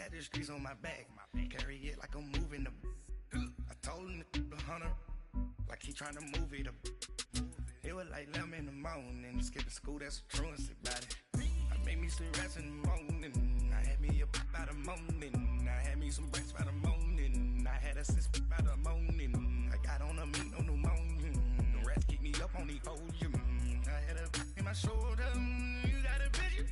got the streets on my back. Carry it like I'm moving the. I told him to the hunter, like he trying to move it up. It was like 11 in the morning, skipping school, that's a truancy about it. I made me some rest in the morning, I had me a pop by the morning, I had me some breast by the morning, I had a sis by the morning, I got on a meat, no pneumonia, the rats keep me up on the podium, I had a in my shoulder, you got a vision.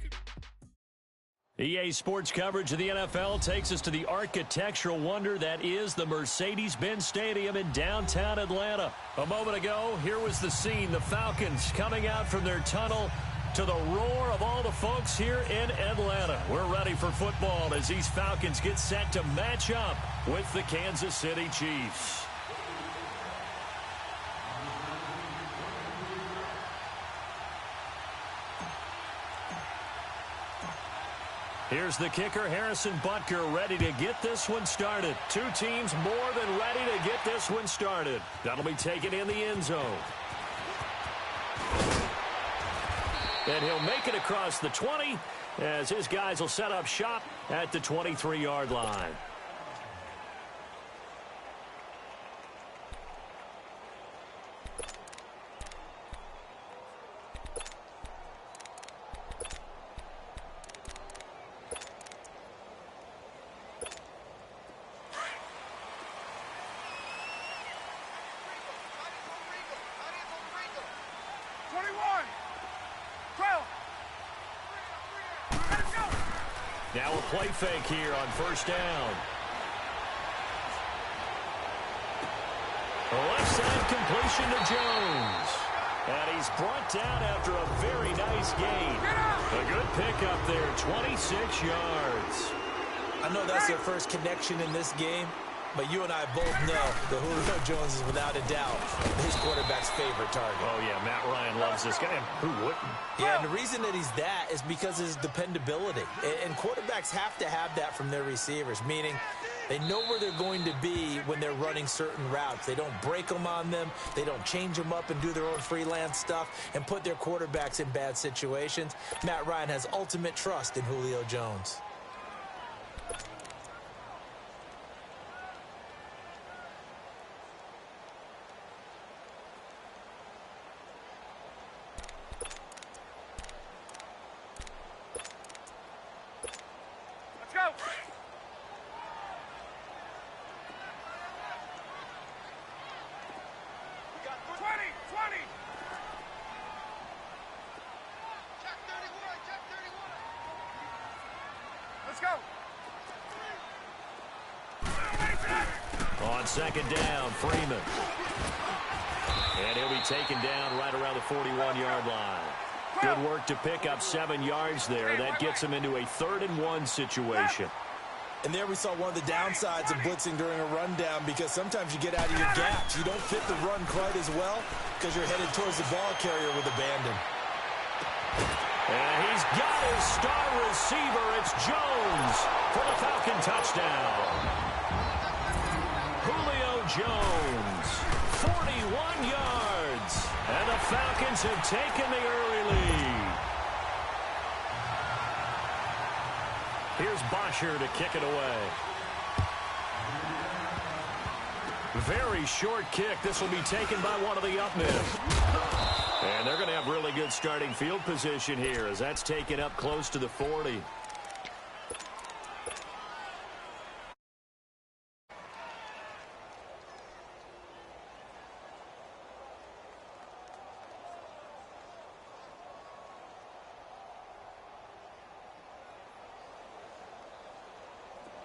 EA Sports coverage of the NFL takes us to the architectural wonder that is the Mercedes-Benz Stadium in downtown Atlanta. A moment ago, here was the scene. The Falcons coming out from their tunnel to the roar of all the folks here in Atlanta. We're ready for football as these Falcons get set to match up with the Kansas City Chiefs. Here's the kicker, Harrison Butker, ready to get this one started. Two teams more than ready to get this one started. That'll be taken in the end zone. And he'll make it across the 20 as his guys will set up shop at the 23-yard line. Now a play fake here on first down. Left side completion to Jones. And he's brought down after a very nice gain. A good pickup there, 26 yards. I know that's their first connection in this game, but you and I both know that Julio Jones is without a doubt his quarterback's favorite target. Oh, yeah, Matt Ryan loves this guy. Who wouldn't? Yeah, and the reason that he's that is because of his dependability. And quarterbacks have to have that from their receivers, meaning they know where they're going to be when they're running certain routes. They don't break them on them. They don't change them up and do their own freelance stuff and put their quarterbacks in bad situations. Matt Ryan has ultimate trust in Julio Jones. On second down, Freeman. And he'll be taken down right around the 41-yard line. Good work to pick up 7 yards there. That gets him into a 3rd-and-1 situation. And there we saw one of the downsides of blitzing during a rundown, because sometimes you get out of your gaps. You don't fit the run quite as well because you're headed towards the ball carrier with abandon. And he's got his star receiver. It's Jones for the Falcon touchdown. Julio Jones, 41 yards. And the Falcons have taken the early lead. Here's Bosher to kick it away. Very short kick. This will be taken by one of the up men. And they're going to have really good starting field position here as that's taken up close to the 40.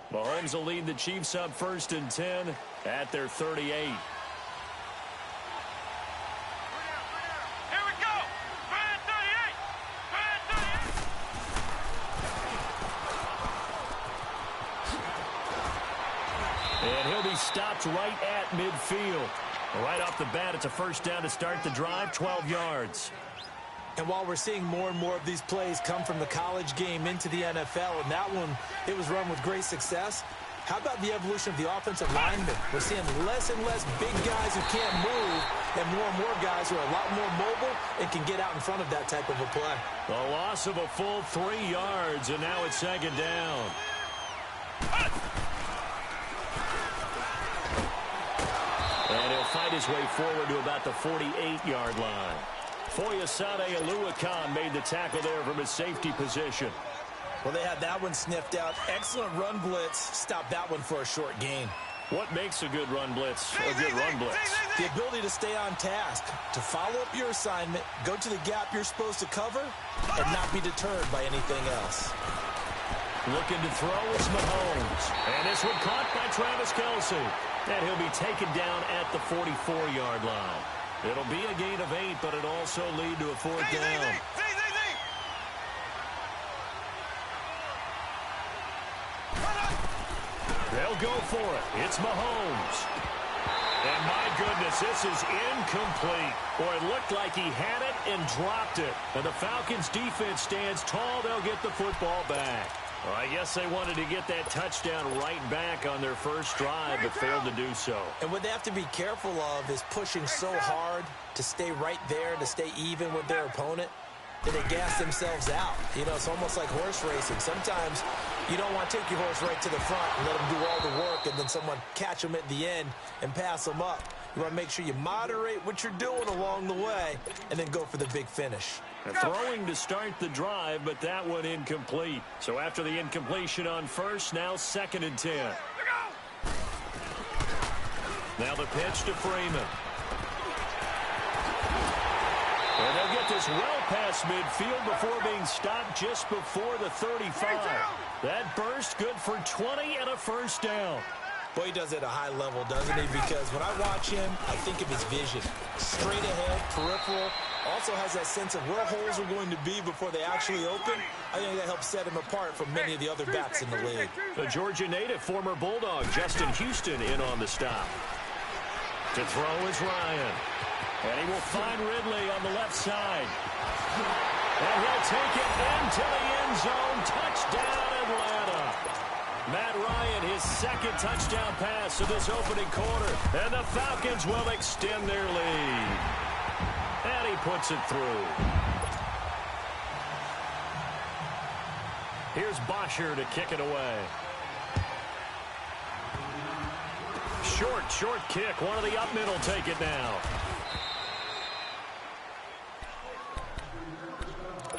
Mahomes will lead the Chiefs up 1st and 10 at their 38. And he'll be stopped right at midfield. Right off the bat, it's a first down to start the drive, 12 yards. And while we're seeing more and more of these plays come from the college game into the NFL, and that one, it was run with great success, how about the evolution of the offensive linemen? We're seeing less and less big guys who can't move and more guys who are a lot more mobile and can get out in front of that type of a play. The loss of a full 3 yards, and now it's 2nd down. And he'll fight his way forward to about the 48-yard line. Foyesade Aluakan made the tackle there from his safety position. Well, they had that one sniffed out. Excellent run blitz. Stopped that one for a short gain. What makes a good run blitz a good run blitz? The ability to stay on task, to follow up your assignment, go to the gap you're supposed to cover, and not be deterred by anything else. Looking to throw, it's Mahomes. And this one caught by Travis Kelce. And he'll be taken down at the 44-yard line. It'll be a gain of 8, but it'll also lead to a 4th down. They'll go for it. It's Mahomes. And my goodness, this is incomplete. Or it looked like he had it and dropped it. And the Falcons' defense stands tall. They'll get the football back. Well, I guess they wanted to get that touchdown right back on their first drive, but failed to do so. And what they have to be careful of is pushing so hard to stay right there, to stay even with their opponent, that they gas themselves out. You know, it's almost like horse racing. Sometimes you don't want to take your horse right to the front and let them do all the work and then someone catch them at the end and pass them up. You want to make sure you moderate what you're doing along the way and then go for the big finish. Throwing to start the drive, but that one incomplete. So after the incompletion on first, now 2nd and 10. Now the pitch to Freeman. And they'll get this well past midfield before being stopped just before the 35. That burst good for 20 and a 1st down. Boy, he does it at a high level, doesn't he? Because when I watch him, I think of his vision. Straight ahead, peripheral. Also has that sense of where holes are going to be before they actually open. I think that helps set him apart from many of the other backs in the league. The Georgia native, former Bulldog, Justin Houston in on the stop. To throw is Ryan. And he will find Ridley on the left side. And he'll take it into the end zone. Touchdown, Atlanta. Matt Ryan, his 2nd touchdown pass of this opening quarter. And the Falcons will extend their lead. And he puts it through. Here's Bosher to kick it away. Short kick. One of the up middle take it now.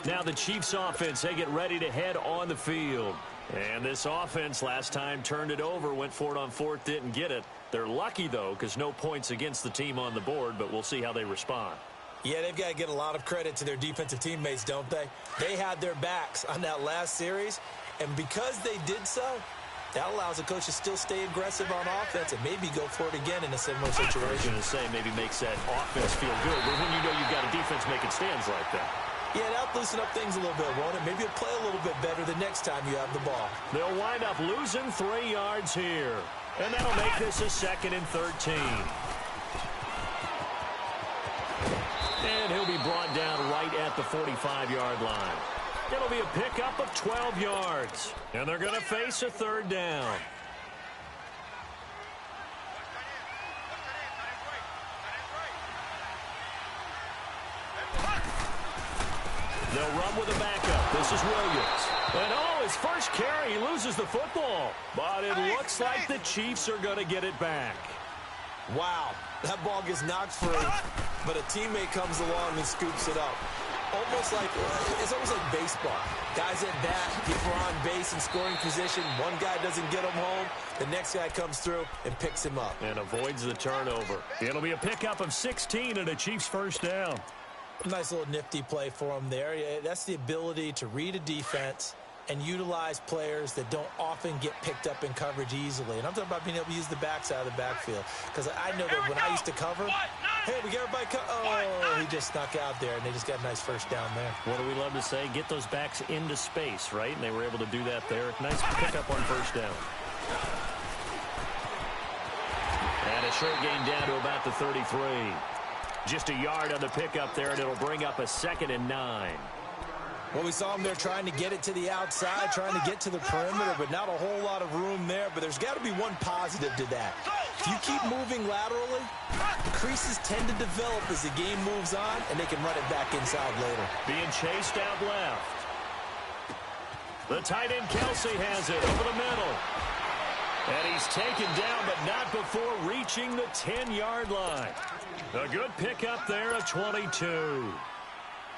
Now the Chiefs offense, they get ready to head on the field. And this offense last time turned it over, went for it on 4th, didn't get it. They're lucky, though, because no points against the team on the board, but we'll see how they respond. Yeah, they've got to get a lot of credit to their defensive teammates, don't they? They had their backs on that last series, and because they did so, that allows the coach to still stay aggressive on offense and maybe go for it again in a similar situation. I was going to say maybe makes that offense feel good, but when you know you've got a defense making stands like that. Yeah, that'll loosen up things a little bit, won't it? Maybe you'll play a little bit better the next time you have the ball. They'll wind up losing 3 yards here. And that'll make this a 2nd and 13. And he'll be brought down right at the 45-yard line. It'll be a pickup of 12 yards. And they're going to face a 3rd down. They'll run with a backup. This is Williams. And his first carry, he loses the football. But it looks like the Chiefs are going to get it back. Wow, that ball gets knocked free, but a teammate comes along and scoops it up. It's almost like baseball. Guys at bat, people are on base in scoring position. One guy doesn't get him home. The next guy comes through and picks him up. And avoids the turnover. It'll be a pickup of 16 and a Chiefs 1st down. Nice little nifty play for him there. That's the ability to read a defense and utilize players that don't often get picked up in coverage easily. And I'm talking about being able to use the backs out of the backfield. Because I know that when I used to cover, hey, we get everybody he just snuck out there, and they just got a nice 1st down there. What do we love to say? Get those backs into space, right? And they were able to do that there. Nice pickup on 1st down. And a short gain down to about the 33. Just a yard on the pickup there, and it'll bring up a 2nd and 9. Well, we saw him there trying to get it to the outside, trying to get to the perimeter, but not a whole lot of room there. But there's got to be one positive to that. If you keep moving laterally, creases tend to develop as the game moves on, and they can run it back inside later. Being chased out left. The tight end Kelsey has it over the middle. And he's taken down, but not before reaching the 10-yard line. A good pickup there, a 22.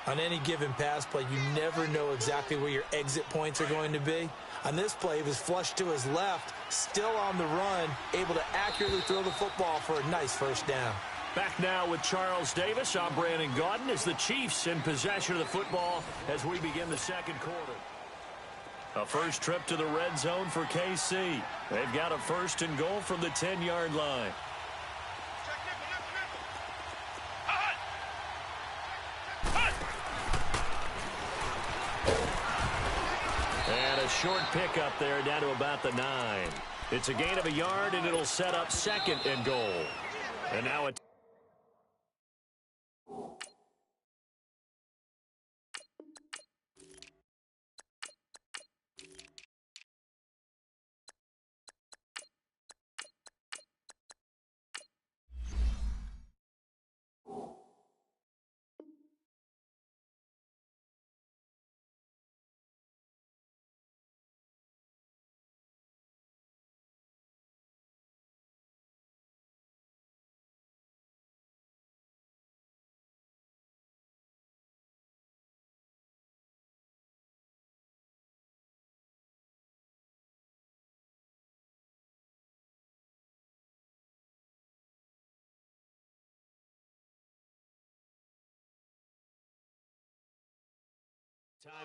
On any given pass play, you never know exactly where your exit points are going to be. On this play, he was flushed to his left, still on the run, able to accurately throw the football for a nice first down. Back now with Charles Davis. I'm Brandon Gaudin as the Chiefs in possession of the football as we begin the second quarter. A first trip to the red zone for KC. They've got a first and goal from the 10-yard line. And a short pickup there down to about the 9. It's a gain of a yard, and it'll set up second and goal. And now a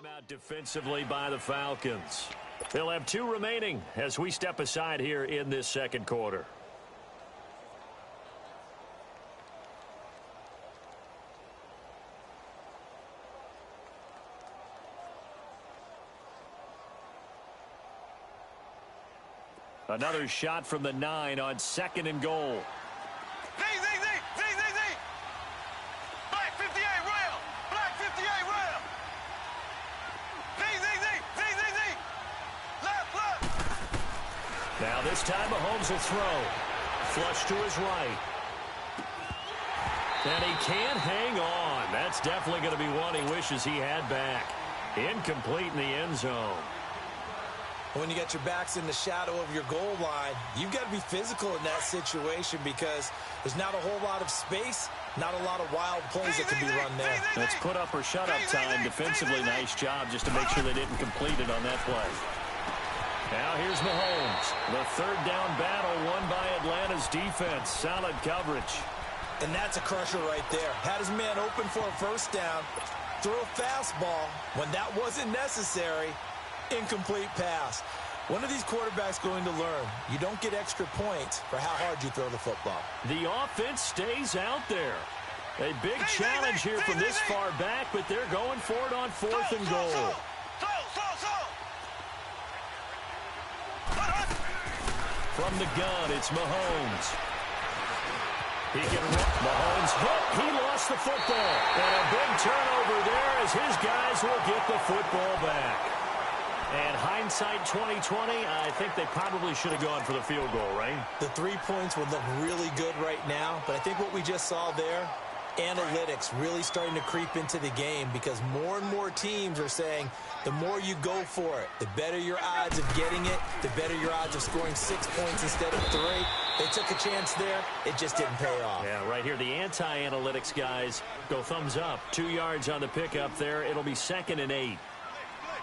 timeout defensively by the Falcons. They'll have 2 remaining as we step aside here in this second quarter. Another shot from the 9 on second and goal. Black 58 rail. Black 58 rail. Now this time Mahomes will throw. Flush to his right. And he can't hang on. That's definitely going to be one he wishes he had back. Incomplete in the end zone. When you got your backs in the shadow of your goal line, you've got to be physical in that situation because there's not a whole lot of space, not a lot of wild plays that can be run there. That's put up or shut up time. Defensively, nice job just to make sure they didn't complete it on that play. Now here's Mahomes. The third down battle won by Atlanta's defense. Solid coverage. And that's a crusher right there. Had his man open for a first down, threw a fastball. When that wasn't necessary, incomplete pass. When are these quarterbacks going to learn? You don't get extra points for how hard you throw the football. The offense stays out there. A big challenge here from this far back, but they're going for it on fourth and goal. From the gun, it's Mahomes. He can run. Mahomes hit. He lost the football. And a big turnover there as his guys will get the football back. And hindsight 2020, I think they probably should have gone for the field goal, right? The 3 points would look really good right now, but I think what we just saw there, analytics really starting to creep into the game because more and more teams are saying the more you go for it, the better your odds of getting it, the better your odds of scoring 6 points instead of 3. They took a chance there. It just didn't pay off. Yeah, right here, the anti-analytics guys go thumbs up. 2 yards on the pickup there. It'll be 2nd and 8.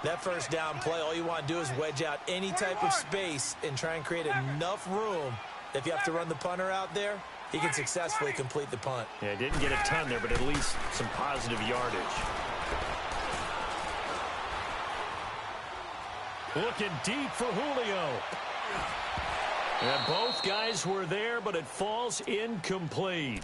That first down play, all you want to do is wedge out any type of space and try and create enough room. If you have to run the punter out there, he can successfully complete the punt. Yeah, didn't get a ton there, but at least some positive yardage. Looking deep for Julio. And both guys were there, but it falls incomplete.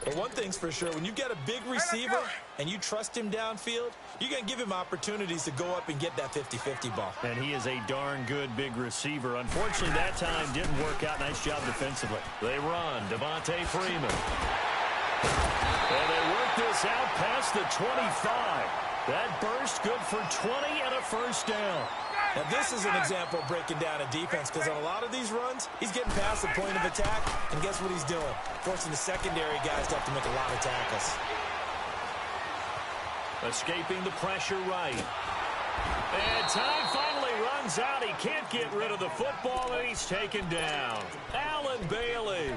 But one thing's for sure, when you've got a big receiver and you trust him downfield, you're going to give him opportunities to go up and get that 50-50 ball. And he is a darn good big receiver. Unfortunately, that time didn't work out. Nice job defensively. They run. Devontae Freeman. And they work this out past the 25. That burst good for 20 and a first down. Now, this is an example of breaking down a defense because on a lot of these runs, he's getting past the point of attack, and guess what he's doing? Forcing the secondary guys to have to make a lot of tackles. Escaping the pressure right. And time finally runs out. He can't get rid of the football, and he's taken down. Allen Bailey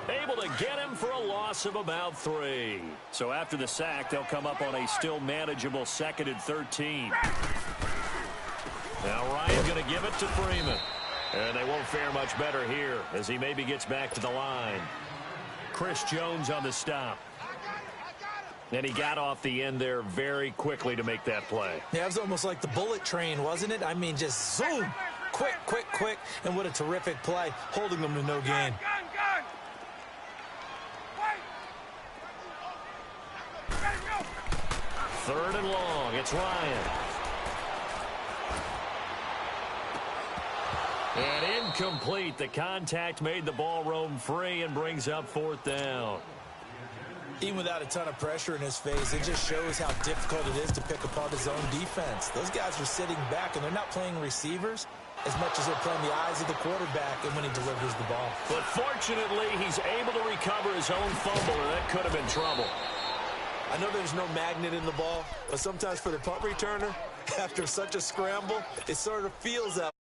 able to get him for a loss of about 3. So after the sack, they'll come up on a still manageable 2nd and 13. Now Ryan going to give it to Freeman. And they won't fare much better here as he maybe gets back to the line. Chris Jones on the stop. And he got off the end there very quickly to make that play. Yeah, it was almost like the bullet train, wasn't it? I mean, just zoom. Quick, quick, quick. And what a terrific play, holding them to no gain. 3rd and long. It's Ryan. And incomplete. The contact made the ball roam free and brings up 4th down. Even without a ton of pressure in his face, it just shows how difficult it is to pick apart his own defense. Those guys are sitting back, and they're not playing receivers as much as they're playing the eyes of the quarterback and when he delivers the ball. But fortunately, he's able to recover his own fumble, or that could have been trouble. I know there's no magnet in the ball, but sometimes for the punt returner, after such a scramble, it sort of feels that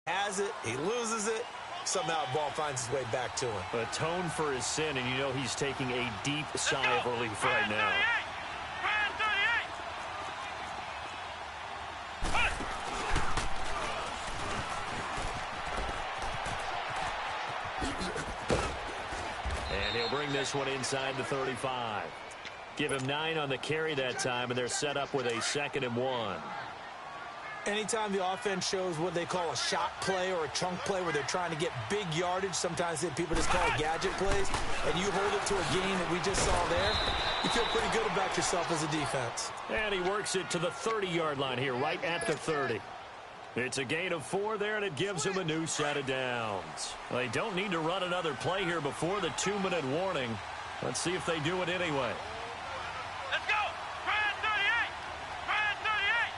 he has it, he loses it, somehow the ball finds its way back to him. Atone for his sin, and you know he's taking a deep sigh of relief right now. And he'll bring this one inside the 35. Give him 9 on the carry that time, and they're set up with a 2nd and 1. Anytime the offense shows what they call a shot play or a chunk play where they're trying to get big yardage, sometimes people just call it gadget plays, and you hold it to a gain that we just saw there, you feel pretty good about yourself as a defense. And he works it to the 30-yard line here, right at the 30. It's a gain of 4 there, and it gives him a new set of downs. They don't need to run another play here before the 2-minute warning. Let's see if they do it anyway. Let's go! Try it, 38! Try it, 38!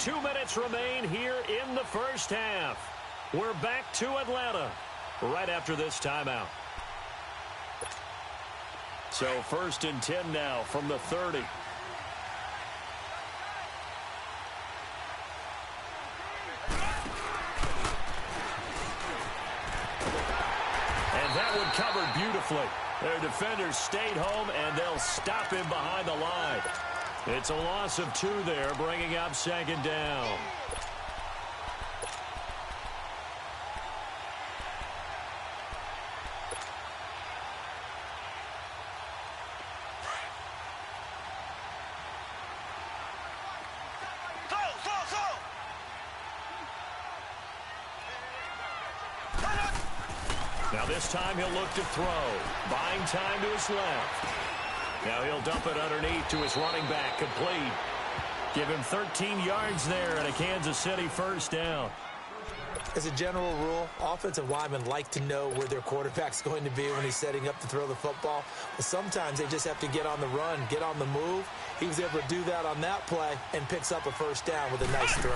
Yeah. 2 minutes remain here in the first half. We're back to Atlanta right after this timeout. So 1st and 10 now from the 30. That one covered beautifully. Their defenders stayed home, and they'll stop him behind the line. It's a loss of 2 there, bringing up 2nd down. Now this time he'll look to throw. Buying time to his left. Now he'll dump it underneath to his running back. Complete. Give him 13 yards there and a Kansas City 1st down. As a general rule, offensive linemen like to know where their quarterback's going to be when he's setting up to throw the football. But sometimes they just have to get on the run, get on the move. He was able to do that on that play and picks up a 1st down with a nice throw.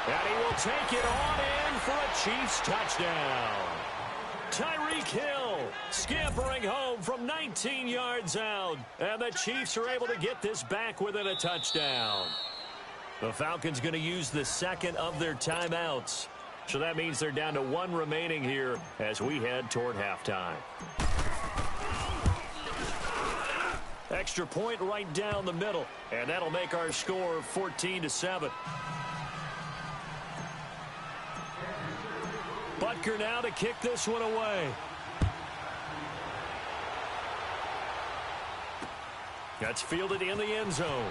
And he will take it on in for a Chiefs touchdown. Tyreek Hill scampering home from 19 yards out. And the Chiefs are able to get this back within a touchdown. The Falcons going to use the 2nd of their timeouts. So that means they're down to 1 remaining here as we head toward halftime. Extra point right down the middle. And that'll make our score 14-7. Butker now to kick this one away. That's fielded in the end zone.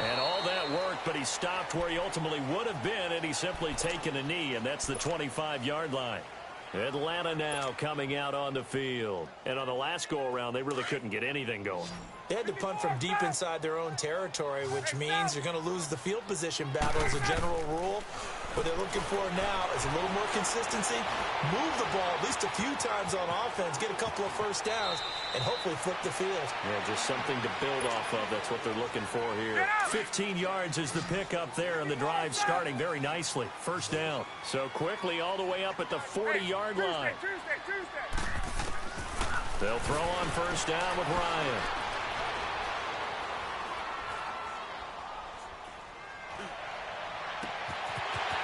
And all that work, but he stopped where he ultimately would have been, and he's simply taken a knee, and that's the 25-yard line. Atlanta now coming out on the field. And on the last go-around, they really couldn't get anything going. They had to punt from deep inside their own territory, which means you're going to lose the field position battle as a general rule. What they're looking for now is a little more consistency, move the ball at least a few times on offense, get a couple of first downs, and hopefully flip the field. Yeah, just something to build off of. That's what they're looking for here. 15 yards is the pickup there, and the drive starting very nicely. First down. So quickly all the way up at the 40-yard line. They'll throw on first down with Ryan.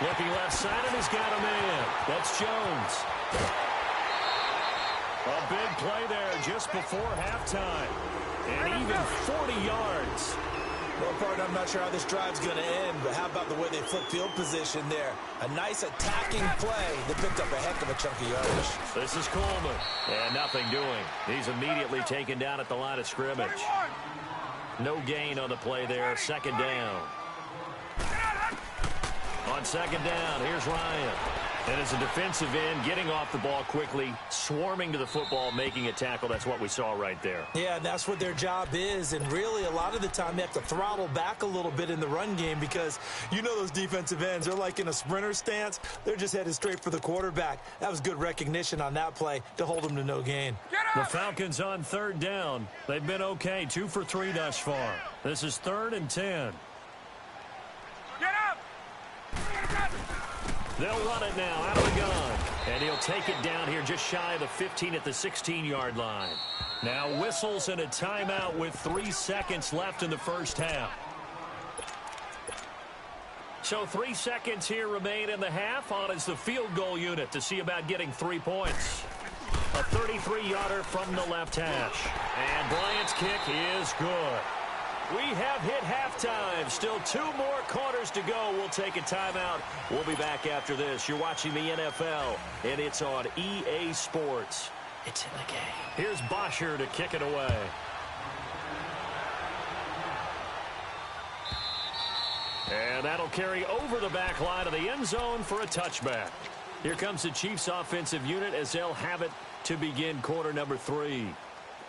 Looking left side, and he's got a man. That's Jones. A big play there just before halftime. And even 40 yards. Well, partner, I'm not sure how this drive's going to end, but how about the way they flip field position there? A nice attacking play that picked up a heck of a chunk of yardage. This is Coleman. And nothing doing. He's immediately taken down at the line of scrimmage. No gain on the play there. Second down. On second down, here's Ryan. And as a defensive end, getting off the ball quickly, swarming to the football, making a tackle. That's what we saw right there. Yeah, that's what their job is. And really, a lot of the time, they have to throttle back a little bit in the run game because you know those defensive ends, they're like in a sprinter stance. They're just headed straight for the quarterback. That was good recognition on that play to hold them to no gain. The Falcons on third down. They've been okay, 2 for 3 thus far. This is 3rd and 10. They'll run it now out of the gun. And he'll take it down here just shy of the 15 at the 16-yard line. Now whistles and a timeout with 3 seconds left in the first half. So 3 seconds here remain in the half. On is the field goal unit to see about getting 3 points. A 33-yarder from the left hash. And Bryant's kick is good. We have hit halftime. Still 2 more quarters to go. We'll take a timeout. We'll be back after this. You're watching the NFL, and it's on EA Sports. It's in the game. Here's Bosher to kick it away. And that'll carry over the back line of the end zone for a touchback. Here comes the Chiefs offensive unit as they'll have it to begin quarter number 3.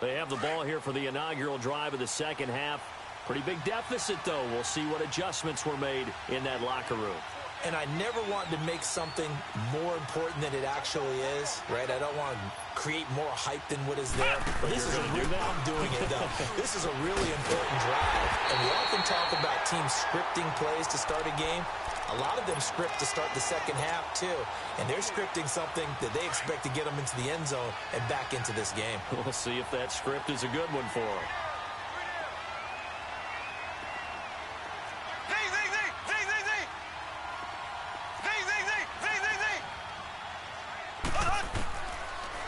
They have the ball here for the inaugural drive of the second half. Pretty big deficit, though. We'll see what adjustments were made in that locker room. And I never want to make something more important than it actually is, right? I don't want to create more hype than what is there. But this is I'm doing it, though. This is a really important drive. And we often talk about teams scripting plays to start a game. A lot of them script to start the second half, too. And they're scripting something that they expect to get them into the end zone and back into this game. We'll see if that script is a good one for them.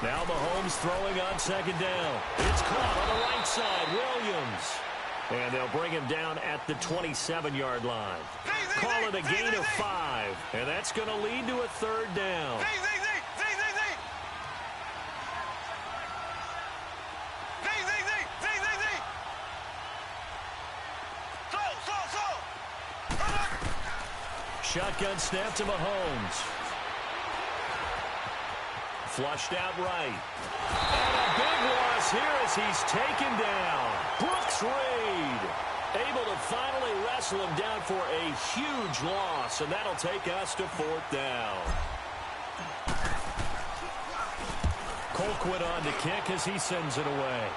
Now Mahomes throwing on second down. It's caught on the right side. Williams. And they'll bring him down at the 27-yard line. Call it a gain of 5. And that's going to lead to a third down. Shotgun snap to Mahomes. Flushed out right. And a big loss here as he's taken down. Brooks Reed able to finally wrestle him down for a huge loss, and that'll take us to 4th down. Colquitt on to kick as he sends it away.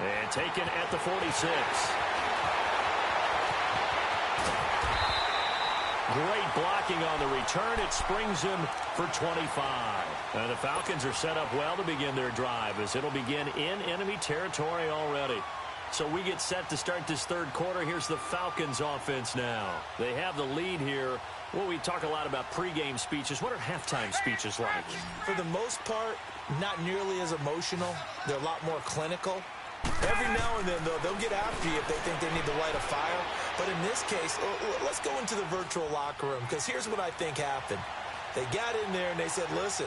And taken at the 46. Great blocking on the return. It springs him for 25. And the Falcons are set up well to begin their drive as it'll begin in enemy territory already. So we get set to start this third quarter. Here's the Falcons offense now. They have the lead here. Well, we talk a lot about pregame speeches. What are halftime speeches like? For the most part, not nearly as emotional. They're a lot more clinical. Every now and then, though, they'll get after you if they think they need to light a fire. But in this case, let's go into the virtual locker room, because here's what I think happened. They got in there and they said, listen,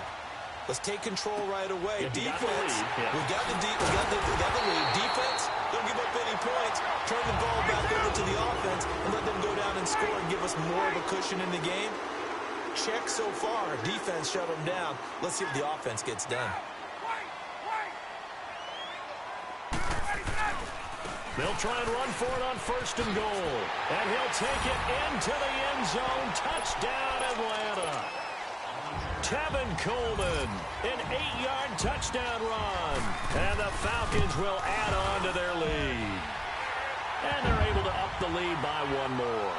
let's take control right away. Defense, we got the lead. Defense, don't give up any points. Turn the ball back over to the offense and let them go down and score and give us more of a cushion in the game. Check so far. Defense shut them down. Let's see what the offense gets done. They'll try and run for it on 1st and goal. And he'll take it into the end zone. Touchdown, Atlanta. Tevin Coleman, an 8-yard touchdown run. And the Falcons will add on to their lead. And they're able to up the lead by one more.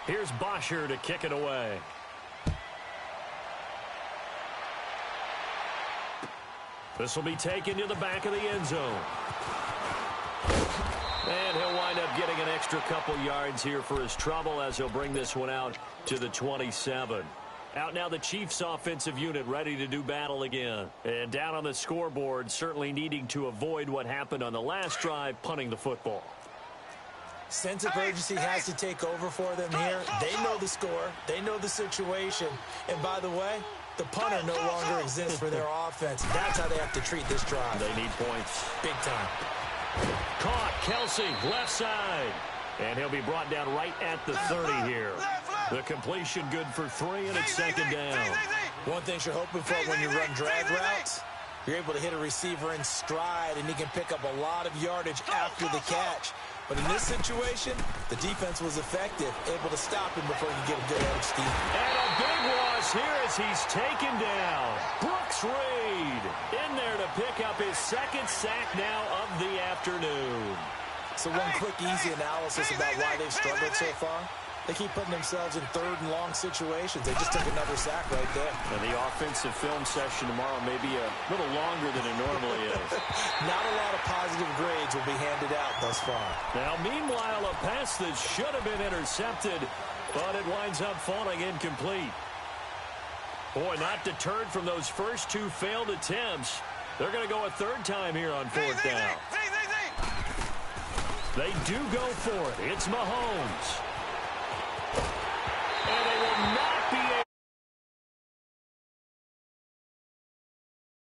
Here's Bosher to kick it away. This will be taken to the back of the end zone. And he'll wind up getting an extra couple yards here for his trouble as he'll bring this one out to the 27. Out now the Chiefs offensive unit ready to do battle again. And down on the scoreboard, certainly needing to avoid what happened on the last drive, punting the football. Sense of urgency has to take over for them here. They know the score. They know the situation. And by the way, the punter no longer exists for their offense. That's how they have to treat this drive. They need points. Big time. Caught, Kelsey, left side. And he'll be brought down right at the 30 here. The completion good for 3, and it's 2nd down. One thing you're hoping for when you run drag routes, you're able to hit a receiver in stride, and he can pick up a lot of yardage after the catch. But in this situation, the defense was effective, able to stop him before he could get a good edge, Steve. And a big loss here as he's taken down. Brooks Reed in there to pick up his 2nd sack now of the afternoon. So one quick, easy analysis about why they've struggled so far. They keep putting themselves in 3rd and long situations. They just took another sack right there. And the offensive film session tomorrow may be a little longer than it normally is. Not a lot of positive grades will be handed out thus far. Now, meanwhile, a pass that should have been intercepted, but it winds up falling incomplete. Boy, not deterred from those first 2 failed attempts. They're going to go a 3rd time here on 4th down. They do go for it. It's Mahomes.